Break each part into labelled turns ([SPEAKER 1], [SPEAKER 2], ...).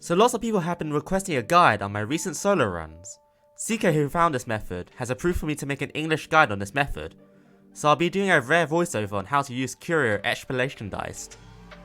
[SPEAKER 1] So lots of people have been requesting a guide on my recent solo runs. CK, who found this method, has approved for me to make an English guide on this method, so I'll be doing a rare voiceover on how to use Curio Extrapolation dice.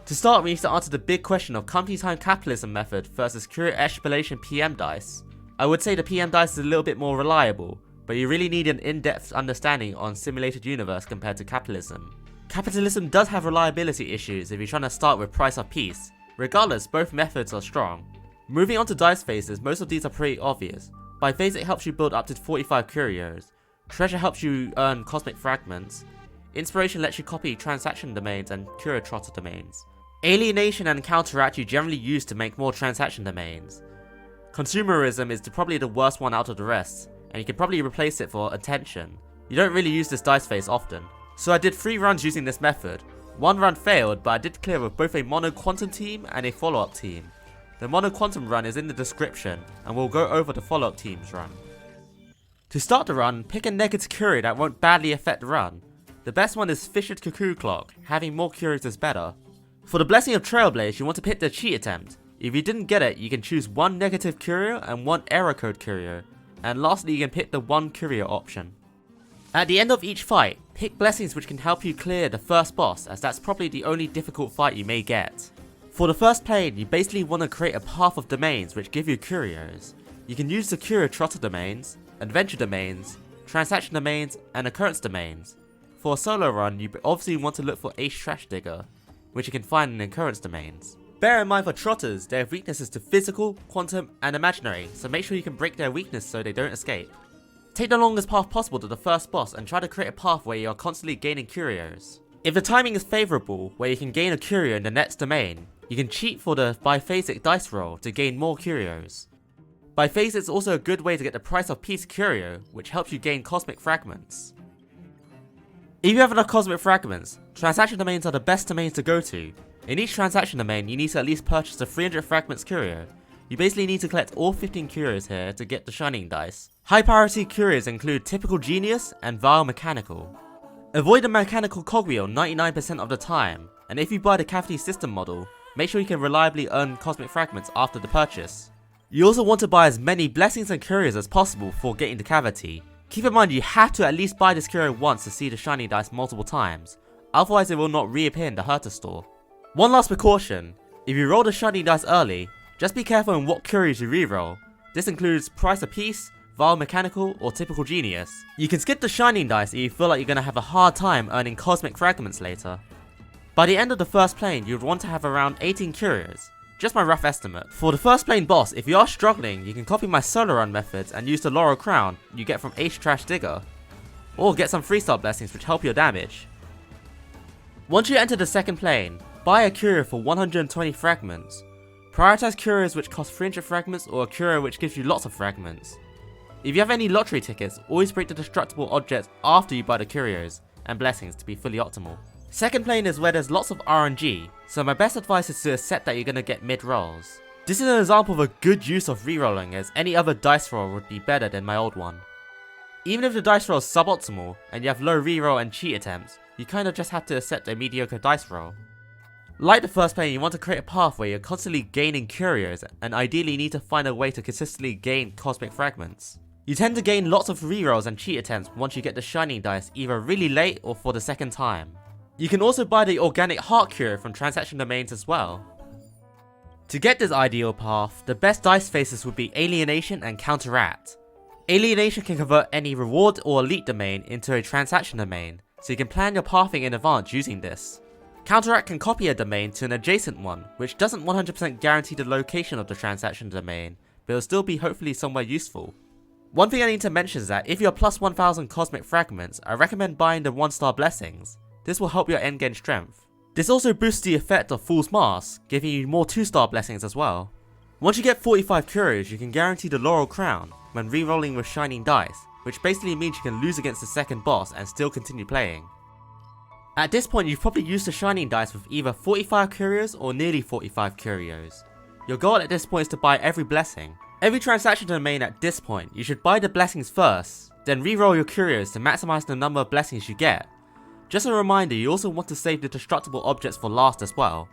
[SPEAKER 1] To start, we need to answer the big question of company time capitalism method versus Curio Extrapolation PM dice. I would say the PM dice is a little bit more reliable, but you really need an in-depth understanding on simulated universe compared to capitalism. Capitalism does have reliability issues if you're trying to start with price of peace. Regardless, both methods are strong. Moving on to dice phases, most of these are pretty obvious. By phase, it helps you build up to 45 curios. Treasure helps you earn cosmic fragments. Inspiration lets you copy transaction domains and curio trotter domains. Alienation and counteract you generally use to make more transaction domains. Consumerism is probably the worst one out of the rest, and you can probably replace it for attention. You don't really use this dice phase often. So I did 3 runs using this method. One run failed, but I did clear with both a mono quantum team and a follow-up team. The mono quantum run is in the description, and we'll go over the follow-up team's run. To start the run, pick a negative curio that won't badly affect the run. The best one is Fisher's Cuckoo Clock, having more curios is better. For the Blessing of Trailblaze, you want to pick the cheat attempt. If you didn't get it, you can choose 1 negative curio and 1 error code curio, and lastly you can pick the 1 curio option. At the end of each fight, pick blessings which can help you clear the first boss, as that's probably the only difficult fight you may get. For the first plane, you basically want to create a path of domains which give you curios. You can use the curio trotter domains, adventure domains, transaction domains, and occurrence domains. For a solo run, you obviously want to look for Ace Trash Digger, which you can find in occurrence domains. Bear in mind for trotters, they have weaknesses to physical, quantum, and imaginary, so make sure you can break their weakness so they don't escape. Take the longest path possible to the first boss and try to create a path where you are constantly gaining curios. If the timing is favourable, where you can gain a curio in the next domain, you can cheat for the biphasic dice roll to gain more curios. Biphasic is also a good way to get the price of peace curio, which helps you gain cosmic fragments. If you have enough cosmic fragments, transaction domains are the best domains to go to. In each transaction domain, you need to at least purchase the 300 fragments curio. You basically need to collect all 15 curios here to get the shining dice. High priority curios include Typical Genius and Vile Mechanical. Avoid the mechanical cogwheel 99% of the time, and if you buy the cavity system model, make sure you can reliably earn cosmic fragments after the purchase. You also want to buy as many blessings and curios as possible before getting the cavity. Keep in mind you have to at least buy this curio once to see the shiny dice multiple times, otherwise it will not reappear in the Herta store. One last precaution, if you roll the shiny dice early, just be careful in what curios you reroll. This includes Price of Peace, Vile Mechanical, or Typical Genius. You can skip the shining dice if you feel like you're going to have a hard time earning cosmic fragments later. By the end of the first plane, you'd want to have around 18 curios. Just my rough estimate. For the first plane boss, if you are struggling, you can copy my solo run methods and use the Laurel Crown you get from Ace Trash Digger. Or get some 3-star blessings which help your damage. Once you enter the second plane, buy a curio for 120 fragments. Prioritize curios which cost 300 fragments or a curio which gives you lots of fragments. If you have any lottery tickets, always break the destructible objects after you buy the curios and blessings to be fully optimal. Second plane is where there's lots of RNG, so my best advice is to accept that you're gonna get mid rolls. This is an example of a good use of rerolling, as any other dice roll would be better than my old one. Even if the dice roll is suboptimal and you have low reroll and cheat attempts, you kinda just have to accept a mediocre dice roll. Like the first plane, you want to create a path where you're constantly gaining curios and ideally need to find a way to consistently gain cosmic fragments. You tend to gain lots of rerolls and cheat attempts once you get the shining dice either really late or for the second time. You can also buy the organic heart curio from transaction domains as well. To get this ideal path, the best dice phases would be Alienation and Counteract. Alienation can convert any reward or elite domain into a transaction domain, so you can plan your pathing in advance using this. Counteract can copy a domain to an adjacent one, which doesn't 100% guarantee the location of the transaction domain, but it'll still be hopefully somewhere useful. One thing I need to mention is that if you're plus 1000 cosmic fragments, I recommend buying the 1-star blessings. This will help your endgame strength. This also boosts the effect of Fool's Mask, giving you more 2-star blessings as well. Once you get 45 curios, you can guarantee the Laurel Crown when re-rolling with shining dice, which basically means you can lose against the second boss and still continue playing. At this point, you've probably used the shining dice with either 45 curios or nearly 45 curios. Your goal at this point is to buy every blessing. Every transaction domain at this point, you should buy the blessings first, then re-roll your curios to maximize the number of blessings you get. Just a reminder, you also want to save the destructible objects for last as well.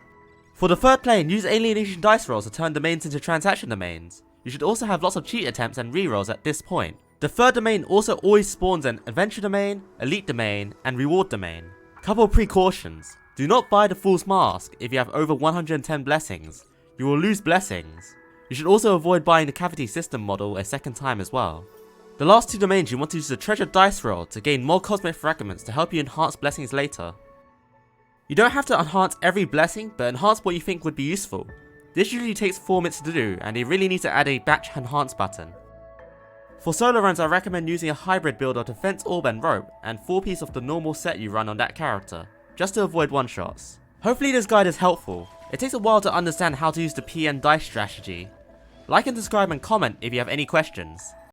[SPEAKER 1] For the third plane, use alienation dice rolls to turn domains into transaction domains. You should also have lots of cheat attempts and rerolls at this point. The third domain also always spawns an adventure domain, elite domain, and reward domain. Couple precautions. Do not buy the Fool's Mask if you have over 110 blessings. You will lose blessings. You should also avoid buying the cavity system model a second time as well. The last two domains, you want to use the treasure dice roll to gain more cosmic fragments to help you enhance blessings later. You don't have to enhance every blessing, but enhance what you think would be useful. This usually takes 4 minutes to do, and you really need to add a batch enhance button. For solo runs, I recommend using a hybrid build of defense orb and rope, and 4 pieces of the normal set you run on that character, just to avoid one-shots. Hopefully this guide is helpful. It takes a while to understand how to use the PN dice strategy. Like and subscribe and comment if you have any questions.